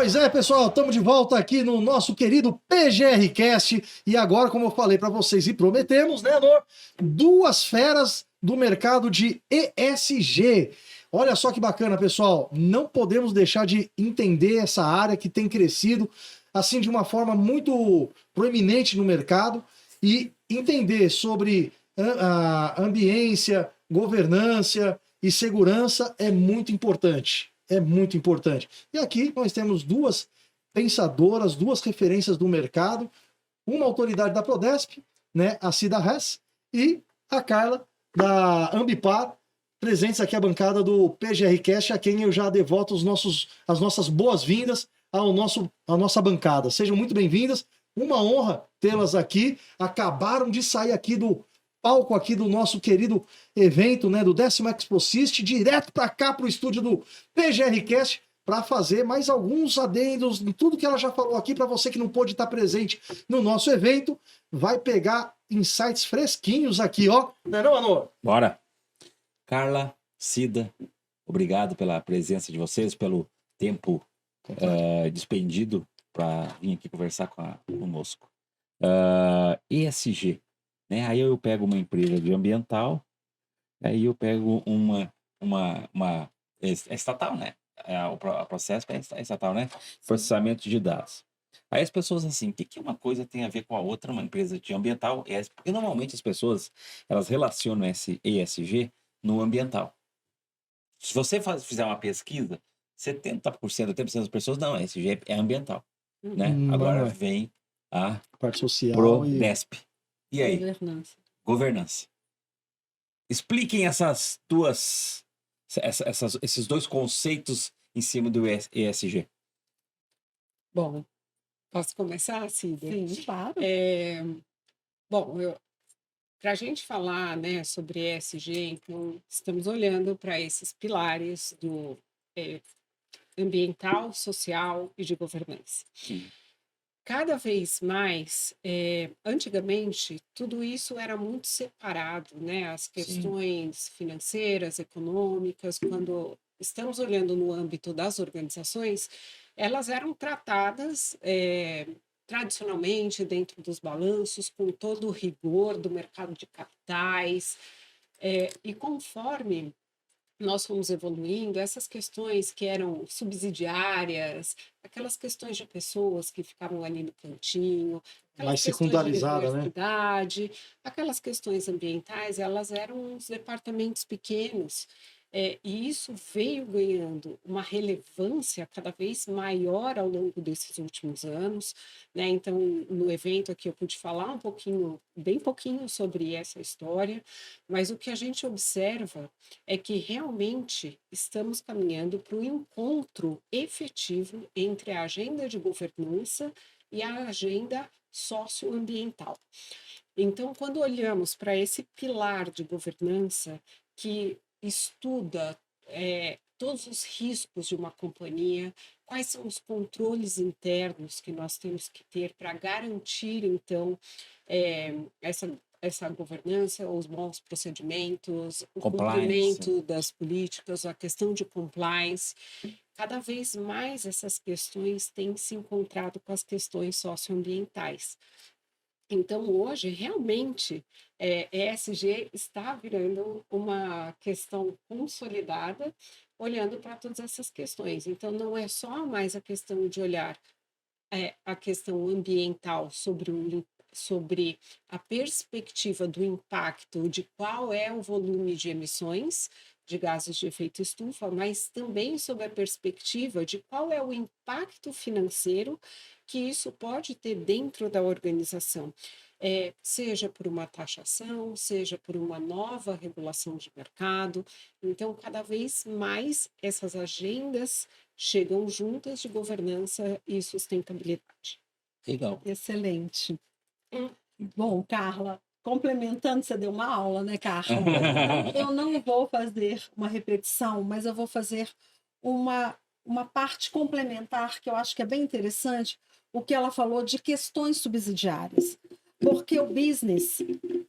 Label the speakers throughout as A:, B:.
A: Pois é, pessoal, estamos de volta aqui no nosso querido PGRcast e agora, como eu falei para vocês e prometemos, né, Anor? Duas feras do mercado de ESG. Olha só que bacana, pessoal. Não podemos deixar de entender essa área que tem crescido assim de uma forma muito proeminente no mercado e entender sobre a ambiência, governança e segurança é muito importante. É muito importante. E aqui nós temos duas pensadoras, duas referências do mercado, uma autoridade da Prodesp, né, a Cida Hess, e a Carla, da Ambipar, presentes aqui à bancada do PGRcast, a quem eu já devoto as nossas boas-vindas à nossa bancada. Sejam muito bem-vindas. Uma honra tê-las aqui. Acabaram de sair aqui do palco aqui do nosso querido evento, né, do 10º Exposist, direto para cá, para o estúdio do PGRcast, para fazer mais alguns adendos em tudo que ela já falou aqui. Para você que não pôde estar presente no nosso evento, vai pegar insights fresquinhos aqui, ó. Não é não, Anor?
B: Bora! Carla, Cida, obrigado pela presença de vocês, pelo tempo despendido para vir aqui conversar conosco. ESG, né? Aí eu pego uma empresa de ambiental, aí eu pego uma estatal, né? O processo é estatal, né? Processamento de dados. Aí as pessoas assim, o que uma coisa tem a ver com a outra, uma empresa de ambiental? Porque normalmente as pessoas, elas relacionam esse ESG no ambiental. Se você fizer uma pesquisa, 70%, 80% das pessoas, não, ESG é ambiental, né? Agora vem a
A: parte social
B: Prodesp. E aí?
C: Governança.
B: Expliquem esses dois conceitos em cima do ESG.
C: Bom, posso começar, Cida?
D: Sim, claro.
C: Bom, para a gente falar, né, sobre ESG, então, estamos olhando para esses pilares do ambiental, social e de governança.
B: Sim.
C: Cada vez mais, antigamente, tudo isso era muito separado, né? As questões financeiras, econômicas, quando estamos olhando no âmbito das organizações, elas eram tratadas tradicionalmente dentro dos balanços, com todo o rigor do mercado de capitais, e conforme nós fomos evoluindo, essas questões que eram subsidiárias, aquelas questões de pessoas que ficavam ali no cantinho, aquelas
A: mais
C: questões de
A: secundarizada, né?
C: diversidade, aquelas questões ambientais, elas eram uns departamentos pequenos, e isso veio ganhando uma relevância cada vez maior ao longo desses últimos anos, né? Então, no evento aqui eu pude falar um pouquinho, bem pouquinho sobre essa história, mas o que a gente observa é que realmente estamos caminhando para um encontro efetivo entre a agenda de governança e a agenda socioambiental. Então, quando olhamos para esse pilar de governança que estuda todos os riscos de uma companhia, quais são os controles internos que nós temos que ter para garantir, então, essa governança, os bons procedimentos, o cumprimento das políticas, a questão de compliance. Cada vez mais essas questões têm se encontrado com as questões socioambientais. Então, hoje, realmente, ESG está virando uma questão consolidada, olhando para todas essas questões. Então, não é só mais a questão de olhar a questão ambiental sobre a perspectiva do impacto de qual é o volume de emissões de gases de efeito estufa, mas também sobre a perspectiva de qual é o impacto financeiro que isso pode ter dentro da organização, seja por uma taxação, seja por uma nova regulação de mercado. Então, cada vez mais essas agendas chegam juntas de governança e sustentabilidade.
B: Legal.
D: Excelente. Bom, Carla, complementando, você deu uma aula, né, Carla? Eu não vou fazer uma repetição, mas eu vou fazer uma parte complementar que eu acho que é bem interessante, o que ela falou de questões subsidiárias. Porque o business,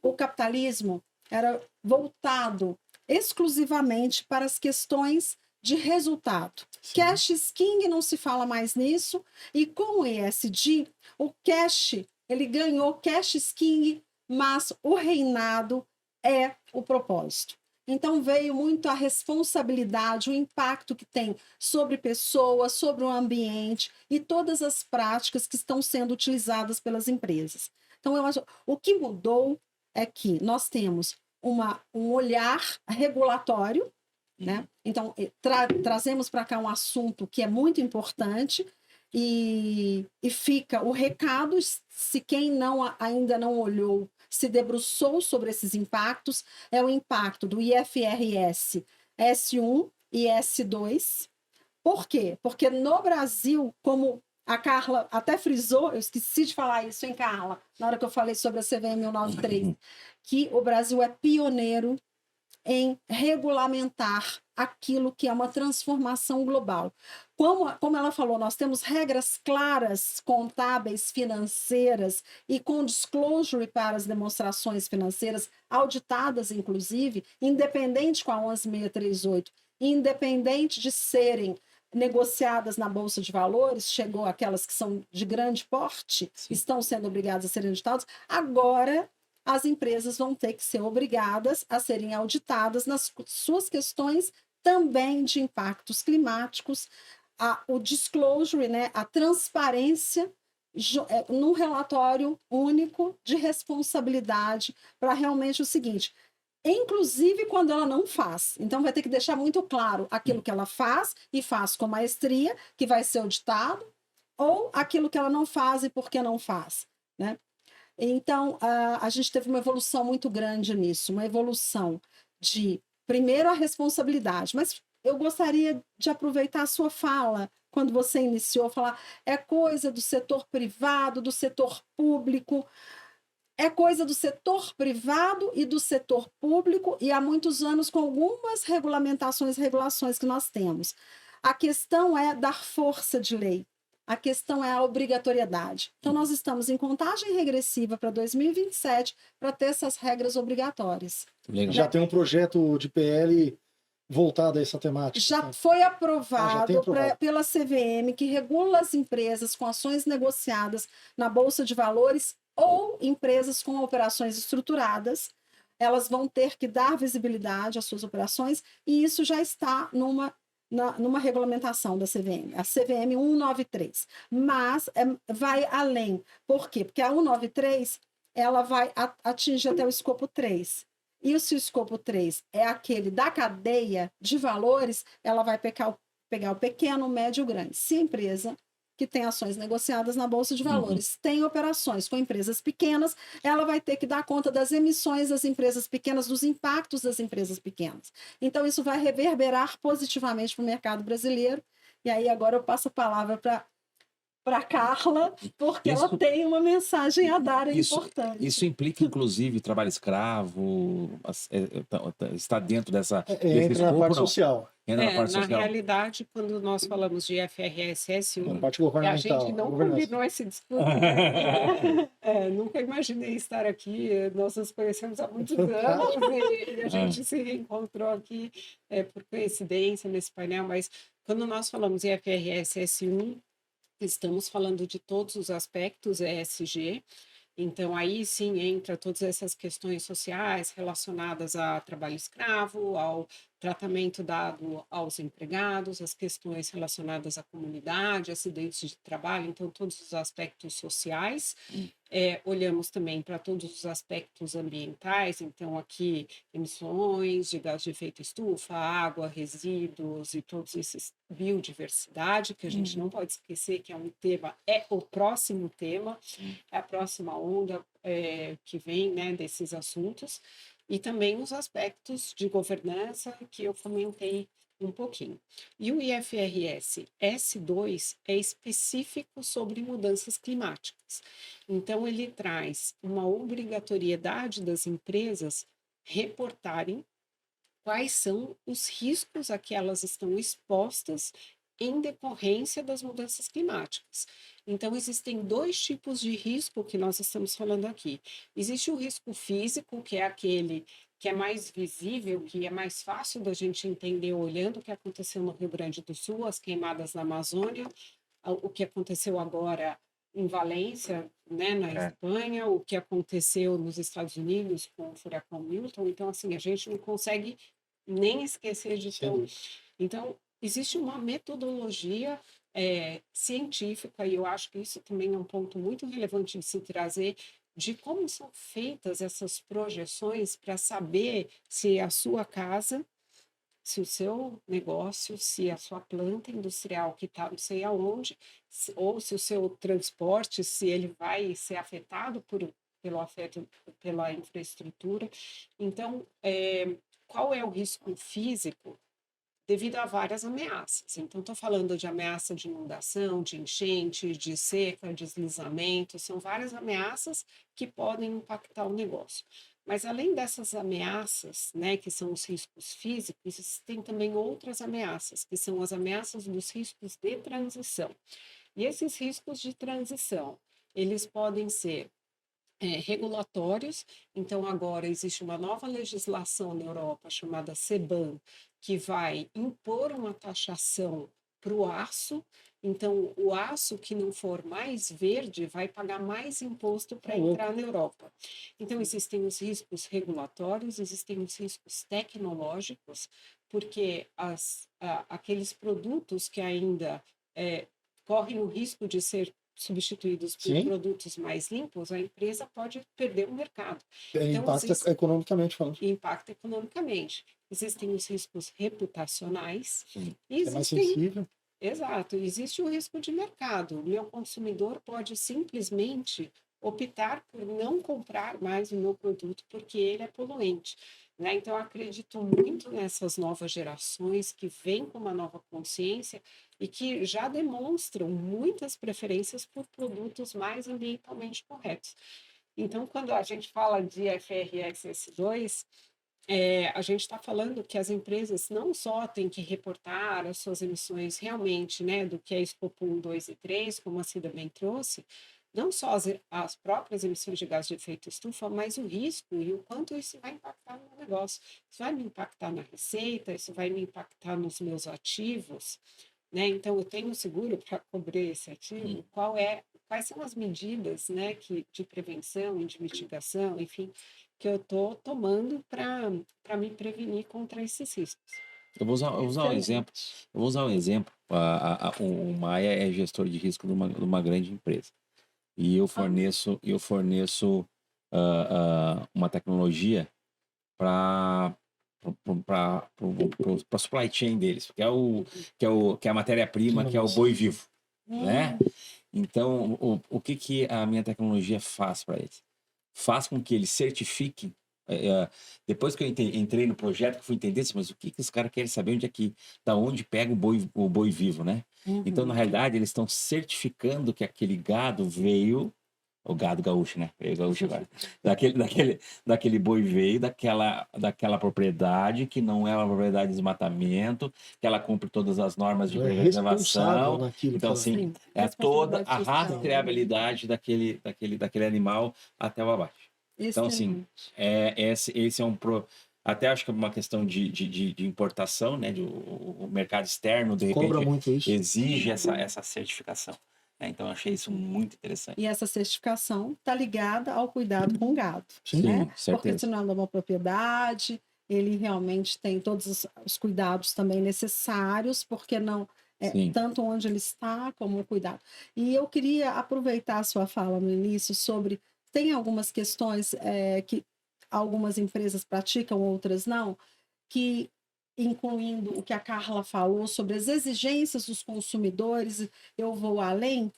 D: o capitalismo, era voltado exclusivamente para as questões de resultado.
A: Sim.
D: Cash is king, não se fala mais nisso, e com o ESG, o cash, ele ganhou cash is king, mas o reinado é o propósito. Então veio muito a responsabilidade, o impacto que tem sobre pessoas, sobre o ambiente e todas as práticas que estão sendo utilizadas pelas empresas. Então, eu acho, o que mudou é que nós temos um olhar regulatório, né? Então, trazemos para cá um assunto que é muito importante e fica o recado, se quem ainda não olhou, se debruçou sobre esses impactos, é o impacto do IFRS S1 e S2. Por quê? Porque no Brasil, como a Carla até frisou, eu esqueci de falar isso, hein, Carla? Na hora que eu falei sobre a CVM 193, que o Brasil é pioneiro em regulamentar aquilo que é uma transformação global. Como ela falou, nós temos regras claras, contábeis, financeiras e com disclosure para as demonstrações financeiras, auditadas inclusive, independente com a 11638, independente de serem negociadas na Bolsa de Valores, chegou aquelas que são de grande porte,
B: Sim.
D: estão sendo obrigadas a serem auditadas, agora as empresas vão ter que ser obrigadas a serem auditadas nas suas questões também de impactos climáticos, o disclosure, né, a transparência num relatório único de responsabilidade para realmente o seguinte, inclusive quando ela não faz. Então vai ter que deixar muito claro aquilo que ela faz e faz com maestria, que vai ser auditado, ou aquilo que ela não faz e por que não faz, né? Então, a gente teve uma evolução muito grande nisso, uma evolução de, primeiro, a responsabilidade, mas eu gostaria de aproveitar a sua fala, quando você iniciou, falar, é coisa do setor privado, do setor público, é coisa do setor privado e do setor público, e há muitos anos com algumas regulamentações e regulações que nós temos. A questão é dar força de lei. A questão é a obrigatoriedade. Então, nós estamos em contagem regressiva para 2027 para ter essas regras obrigatórias.
B: Legal.
A: Já tem um projeto de PL voltado a essa temática.
D: Já foi aprovado,
A: aprovado.
D: pela CVM, que regula as empresas com ações negociadas na Bolsa de Valores ou empresas com operações estruturadas. Elas vão ter que dar visibilidade às suas operações e isso já está numa regulamentação da CVM, a CVM 193, mas vai além. Por quê? Porque a 193 ela vai atingir até o escopo 3. E se o escopo 3 é aquele da cadeia de valores, ela vai pegar o pequeno, o médio e o grande. Se a empresa que tem ações negociadas na Bolsa de Valores tem operações com empresas pequenas, ela vai ter que dar conta das emissões das empresas pequenas, dos impactos das empresas pequenas. Então, isso vai reverberar positivamente para o mercado brasileiro. E aí, agora eu passo a palavra para a Carla, porque ela tem uma mensagem a dar importante.
B: Isso implica, inclusive, trabalho escravo, está dentro desse
A: entra na parte social.
C: Na realidade, quando nós falamos de FRS S1, a gente não combinou esse discurso. Nunca imaginei estar aqui, nós nos conhecemos há muitos anos e a gente se reencontrou aqui por coincidência nesse painel, mas quando nós falamos em FRS S1, estamos falando de todos os aspectos ESG, então aí sim entra todas essas questões sociais relacionadas a trabalho escravo, ao tratamento dado aos empregados, as questões relacionadas à comunidade, acidentes de trabalho, então todos os aspectos sociais. Olhamos também para todos os aspectos ambientais, então aqui emissões de gás de efeito estufa, água, resíduos e todos esses biodiversidade, que a gente não pode esquecer que é um tema, é o próximo tema, é a próxima onda que vem, né, desses assuntos. E também os aspectos de governança que eu comentei um pouquinho. E o IFRS S2 é específico sobre mudanças climáticas. Então, ele traz uma obrigatoriedade das empresas reportarem quais são os riscos a que elas estão expostas em decorrência das mudanças climáticas. Então, existem dois tipos de risco que nós estamos falando aqui. Existe o risco físico, que é aquele que é mais visível, que é mais fácil da gente entender olhando o que aconteceu no Rio Grande do Sul, as queimadas na Amazônia, o que aconteceu agora em Valência, né, na Espanha, o que aconteceu nos Estados Unidos com o furacão Milton. Então, assim, a gente não consegue nem esquecer de tudo. Então, existe uma metodologia científica, e eu acho que isso também é um ponto muito relevante de se trazer, de como são feitas essas projeções para saber se a sua casa, se o seu negócio, se a sua planta industrial que está não sei aonde, ou se o seu transporte, se ele vai ser afetado pelo afeto pela infraestrutura. Então, qual é o risco físico? Devido a várias ameaças. Então, estou falando de ameaça de inundação, de enchente, de seca, deslizamento, são várias ameaças que podem impactar o negócio. Mas, além dessas ameaças, né, que são os riscos físicos, existem também outras ameaças, que são as ameaças dos riscos de transição. E esses riscos de transição, eles podem ser regulatórios. Então, agora existe uma nova legislação na Europa chamada CBAM, que vai impor uma taxação para o aço. Então, o aço que não for mais verde vai pagar mais imposto para entrar na Europa. Então, existem os riscos regulatórios, existem os riscos tecnológicos, porque aqueles produtos que ainda correm o risco de ser substituídos por produtos mais limpos, a empresa pode perder o mercado. Então,
A: impacta economicamente falando.
C: Impacta economicamente. Existem os riscos reputacionais.
A: É mais sensível.
C: Exato. Existe o risco de mercado. O meu consumidor pode simplesmente optar por não comprar mais o meu produto porque ele é poluente. Né? Então, eu acredito muito nessas novas gerações que vêm com uma nova consciência e que já demonstram muitas preferências por produtos mais ambientalmente corretos. Então, quando a gente fala de FRS S2, a gente está falando que as empresas não só têm que reportar as suas emissões realmente, né, do que é Escopo 1, 2 e 3, como a Cida bem trouxe, não só as próprias emissões de gás de efeito estufa, mas o risco e o quanto isso vai impactar no meu negócio. Isso vai me impactar na receita, isso vai me impactar nos meus ativos, né? Então, eu tenho seguro para cobrir esse ativo? Quais são as medidas, né, de prevenção e de mitigação, enfim, que eu estou tomando para me prevenir contra esses riscos?
B: Eu vou usar um exemplo. O Maia é gestor de risco de uma grande empresa. E eu forneço uma tecnologia para a supply chain deles, que é a matéria-prima, que é o boi vivo, né? Então, o que a minha tecnologia faz para eles? Faz com que eles certifiquem. Depois que eu entrei no projeto, que fui entender, mas o que os caras querem saber da onde pega o boi vivo, né? Então, na realidade, eles estão certificando que aquele gado veio, o gado gaúcho, né? Veio gaúcho agora. Daquele boi veio daquela propriedade que não é uma propriedade de desmatamento, que ela cumpre todas as normas de preservação. Então, assim, toda a rastreabilidade daquele animal até o abate. Então, assim, esse é até acho que é uma questão de importação, né? O mercado externo, de repente,
A: cobra muito isso.
B: Exige essa certificação. Então, eu achei isso muito interessante.
D: E essa certificação está ligada ao cuidado com o gado.
B: Sim,
D: né?
B: certeza.
D: Porque se não é uma propriedade, ele realmente tem todos os cuidados também necessários, porque não tanto onde ele está como o cuidado. E eu queria aproveitar a sua fala no início sobre... Tem algumas questões que algumas empresas praticam, outras não, que, incluindo o que a Carla falou sobre as exigências dos consumidores, eu vou além,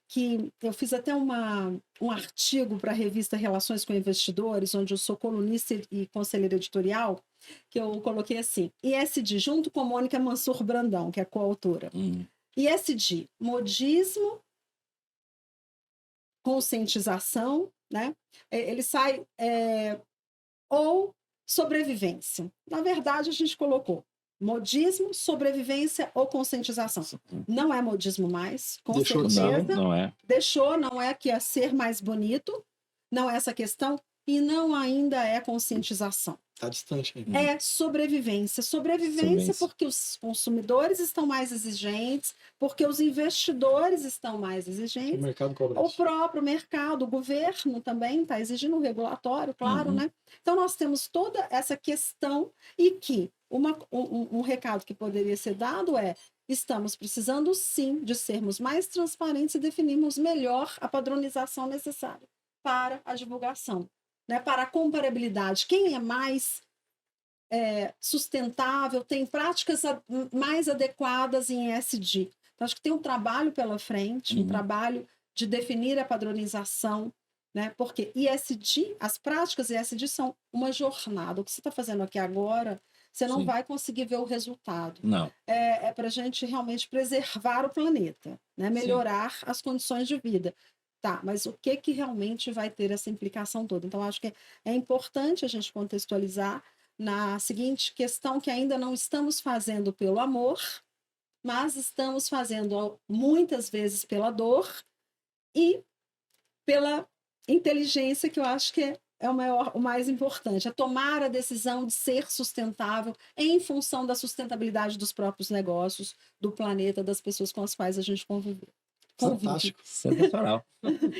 D: que eu fiz até um artigo para a revista Relações com Investidores, onde eu sou colunista e conselheira editorial, que eu coloquei assim, ESG, junto com Mônica Mansur Brandão, que é coautora. ESG, modismo, conscientização, né? Ele sai ou sobrevivência. Na verdade, a gente colocou modismo, sobrevivência ou conscientização. Não é modismo mais, com certeza.
B: Não é.
D: Não é que é ser mais bonito, não é essa questão, e não ainda é conscientização.
A: Tá distante ainda.
D: É sobrevivência. Sobrevivência porque os consumidores estão mais exigentes, porque os investidores estão mais
A: O
D: exigentes,
A: mercado cobra
D: o
A: isso.
D: próprio mercado, o governo também está exigindo um regulatório, claro, né? Então, nós temos toda essa questão e que um recado que poderia ser dado é: estamos precisando, sim, de sermos mais transparentes e definirmos melhor a padronização necessária para a divulgação, né? Para a comparabilidade. Quem é mais sustentável, tem práticas mais adequadas em ESG. Então, acho que tem um trabalho pela frente, um trabalho de definir a padronização, né? Porque ESG, as práticas ESG são uma jornada. O que você está fazendo aqui agora, você não vai conseguir ver o resultado.
B: Não.
D: É para a gente realmente preservar o planeta, né? Melhorar as condições de vida. Tá, mas o que realmente vai ter essa implicação toda? Então, acho que é importante a gente contextualizar na seguinte questão, que ainda não estamos fazendo pelo amor, mas estamos fazendo muitas vezes pela dor e pela inteligência, que eu acho que é o mais importante, é tomar a decisão de ser sustentável em função da sustentabilidade dos próprios negócios, do planeta, das pessoas com as quais a gente convive.
A: Fantástico.
B: Sensacional.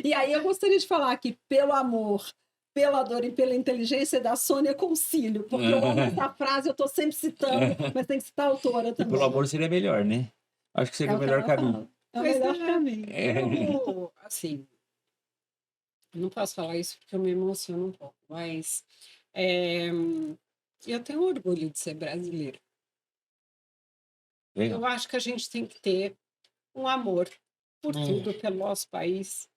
D: E aí eu gostaria de falar que pelo amor, pela dor e pela inteligência da Sônia Concílio, porque eu amo essa frase, eu estou sempre citando, mas tem que citar a autora também.
B: Pelo amor seria melhor, né? Acho que seria o melhor caminho.
D: É o melhor caminho.
C: Eu, assim, não posso falar isso porque eu me emociono um pouco, mas eu tenho orgulho de ser brasileira.
B: Legal.
C: Eu acho que a gente tem que ter um amor por tudo, pelo nosso país,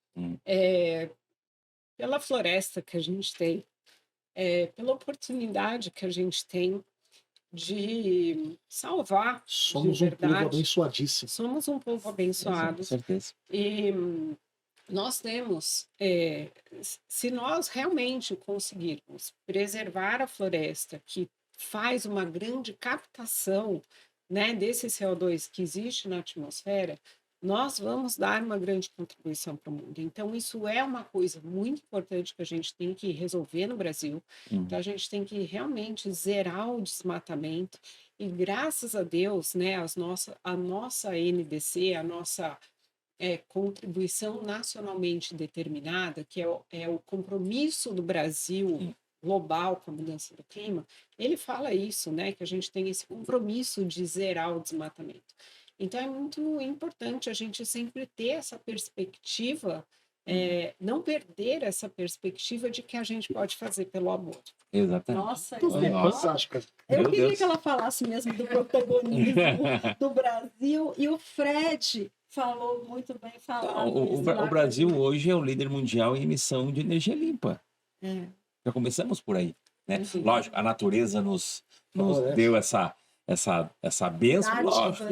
C: pela floresta que a gente tem, pela oportunidade que a gente tem de salvar
A: Somos
C: de
A: um povo
C: verdade.
A: abençoadíssimo.
C: Somos um povo abençoado.
B: Com certeza.
C: E nós temos, se nós realmente conseguirmos preservar a floresta, que faz uma grande captação, né, desse CO2 que existe na atmosfera, nós vamos dar uma grande contribuição para o mundo. Então, isso é uma coisa muito importante que a gente tem que resolver no Brasil. Então, a gente tem que realmente zerar o desmatamento. E, graças a Deus, né, a nossa NDC, a nossa contribuição nacionalmente determinada, que é o compromisso do Brasil global com a mudança do clima, ele fala isso, né, que a gente tem esse compromisso de zerar o desmatamento. Então, é muito importante a gente sempre ter essa perspectiva, não perder essa perspectiva de que a gente pode fazer pelo amor.
B: Exatamente.
D: Nossa,
A: Fantástico.
D: eu
B: Meu
D: queria
B: Deus.
D: que ela falasse mesmo do protagonismo do Brasil, e o Fred falou muito bem falado.
B: O Brasil hoje é o líder mundial em emissão de energia limpa. Já começamos por aí, né? Lógico, a natureza nos deu essa bênção, lógico.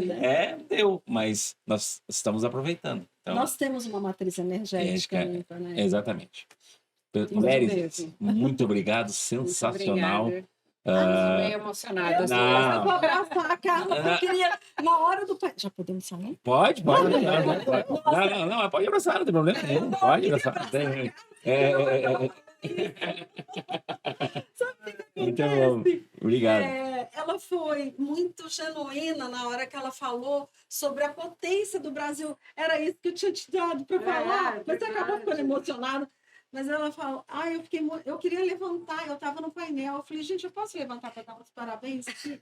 B: Deu, mas nós estamos aproveitando. Então,
D: nós temos uma matriz energética limpa, né?
B: Exatamente. Mulheres, muito obrigado, sensacional.
C: Muito obrigada. Bem emocionada.
D: Eu vou abraçar a Carla, porque eu queria, na hora do... Já podemos falar?
B: Pode. Não, pode abraçar, não tem problema nenhum. Pode abraçar. Então, obrigado.
D: Ela foi muito genuína na hora que ela falou sobre a potência do Brasil. Era isso que eu tinha te dado para falar, mas você acabou ficando emocionada. Mas ela falou, eu queria levantar, eu estava no painel, eu falei, gente, eu posso levantar para dar uns parabéns aqui?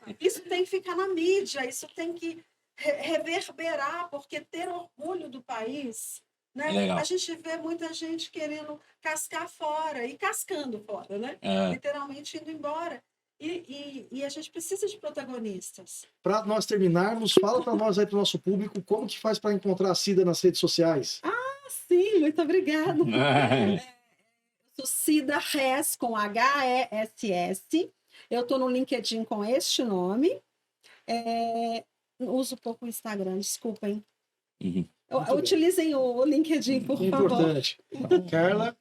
D: Porque isso tem que ficar na mídia, isso tem que reverberar, porque ter orgulho do país, né? A gente vê muita gente querendo cascar fora e cascando fora, né? Literalmente indo embora. E a gente precisa de protagonistas.
A: Para nós terminarmos, fala para nós aí, para o nosso público, como que faz para encontrar a Cida nas redes sociais?
D: Sim, muito obrigada. Eu sou Cida Hess, com H-E-S-S. Eu estou no LinkedIn com este nome. Uso pouco o Instagram, desculpem. Utilizem o LinkedIn, por favor.
A: Importante. Carla?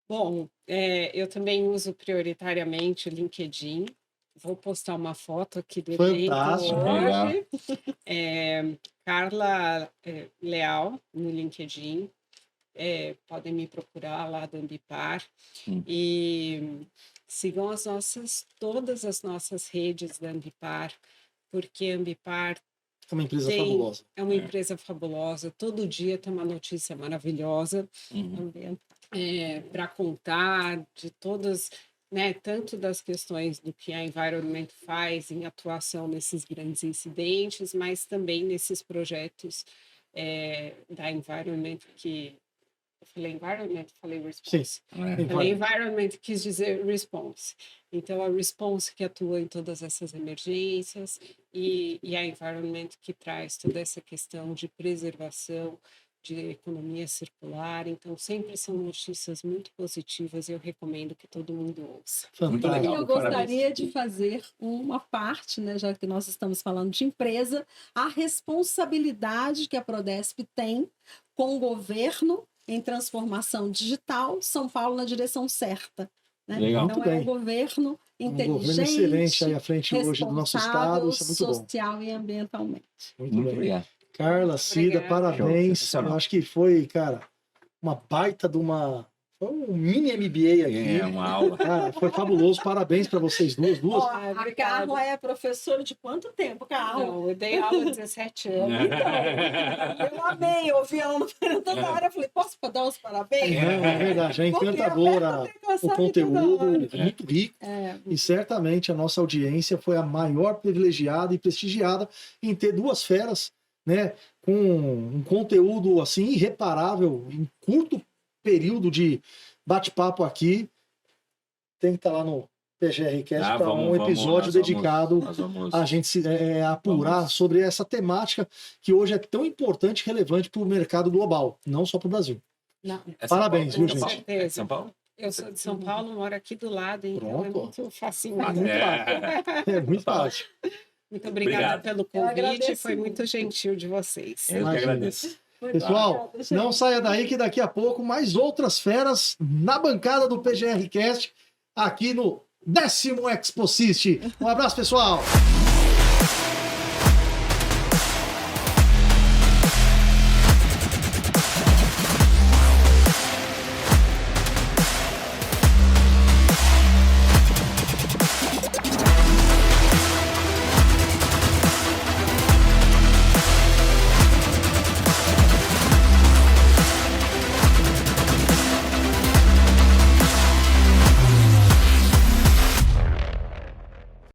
C: Bom, eu também uso prioritariamente o LinkedIn. Vou postar uma foto aqui do evento hoje. Carla Leal, no LinkedIn. podem me procurar lá do Ambipar.
B: Hum.
C: E sigam todas as nossas redes da Ambipar, porque a Ambipar
A: É uma empresa fabulosa.
C: é uma empresa fabulosa. Todo dia tem uma notícia maravilhosa
B: Uhum.
C: para contar de todas, né, tanto das questões do que a Environment faz em atuação nesses grandes incidentes, mas também nesses projetos da Environment que... Eu falei Environment, falei Response. Falei Environment, quis dizer Response. Então, a Response que atua em todas essas emergências e a Environment que traz toda essa questão de preservação, de economia circular. Então, sempre são notícias muito positivas e eu recomendo que todo mundo ouça.
B: Muito legal.
D: Eu gostaria de fazer uma parte, né, já que nós estamos falando de empresa, a responsabilidade que a Prodesp tem com o governo em transformação digital, São Paulo na direção certa. Né?
B: Legal.
D: Então, é um governo inteligente,
A: um governo excelente aí à frente hoje do nosso estado, isso é muito bom.
D: social e ambientalmente.
A: Muito bem.
B: Obrigado.
A: Carla, Cida,
C: Obrigada.
A: parabéns. Eu acho que foi, cara, uma baita de uma... Foi um mini MBA aqui.
B: É uma aula.
A: Cara, foi fabuloso. Parabéns para vocês duas.
D: Ó, a
C: obrigada.
D: Carla é professora de quanto tempo, Carla?
C: Não, eu dei aula há 17 anos.
D: Eu amei ouvir ela toda hora. Eu falei, posso dar os parabéns?
A: Não, é verdade, é encantadora. O conteúdo muito rico. E certamente a nossa audiência foi a maior privilegiada e prestigiada em ter duas feras, né, com um conteúdo assim irreparável em curto período de bate-papo aqui. Tem que estar lá no PGRcast para um episódio dedicado a gente se apurar sobre essa temática que hoje é tão importante e relevante para o mercado global, não só para o Brasil.
C: Não,
A: Parabéns, viu,
C: com
A: gente?
C: certeza.
B: É São Paulo?
C: Eu sou de São Paulo, moro aqui do lado, então é
A: Pronto.
C: muito fascinante.
A: É muito fácil.
C: Muito obrigada
B: Obrigado.
C: pelo
D: Eu
C: convite,
D: agradeço
C: foi
D: muito.
C: muito gentil de vocês.
B: Eu que
A: Imagina.
B: agradeço.
A: Pessoal, não saia daí que daqui a pouco mais outras feras na bancada do PGRcast aqui no 10º Exposist. Um abraço, pessoal!